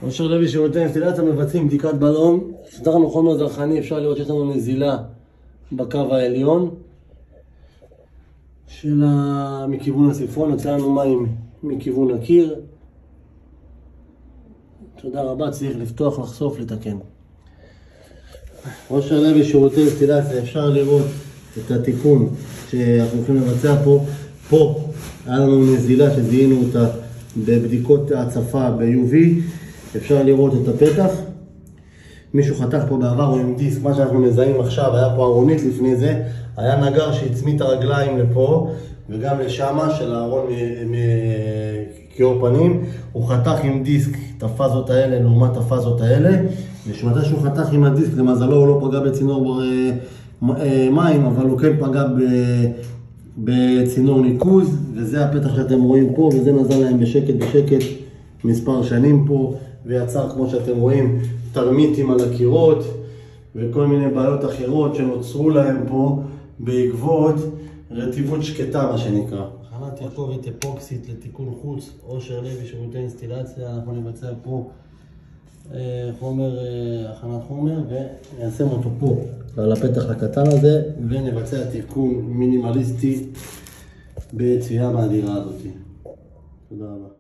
אושר לוי שירותי אינסטלציה מבצעים בדיקת בלון. סדרנו חומר זרחני, אפשר לראות שיש לנו נזילה בקו העליון מכיוון הספרון, יוצא לנו מים מכיוון הקיר. תודה רבה, צריך לפתוח, לחשוף, לתקן. אושר לוי שירותי אינסטלציה, אפשר לראות את התיקון שאנחנו הולכים לבצע פה. פה היה לנו נזילה שזיהינו אותה בבדיקות הצפה ב-UV. אפשר לראות את הפתח. מישהו חתך פה בעבר או עם דיסק, מה שאנחנו מזהים עכשיו, היה פה ארונית לפני זה, היה נגר שהצמיד את הרגליים לפה וגם לשמה של הארון מכיור פנים. הוא חתך עם דיסק את הפאזות האלה לעומת הפאזות האלה, ושמתי שהוא חתך עם הדיסק, למזלו הוא לא פגע בצינור מים, אבל הוא כן פגע בצינור ניקוז, וזה הפתח שאתם רואים פה, וזה נזל להם בשקט מספר שנים פה, ויצר, כמו שאתם רואים, תרמיטים על הקירות וכל מיני בעיות אחרות שנוצרו להם פה בעקבות רטיבות שקטה, מה שנקרא. הכנת תרכובת אפוקסית לתיקון חוץ, אושר לוי שירותי אינסטלציה. אנחנו נבצע פה הכנת חומר וניישם אותו פה על הפתח הקטן הזה, ונבצע תיקון מינימליסטי בצביעה מהדירה הזאת. תודה רבה.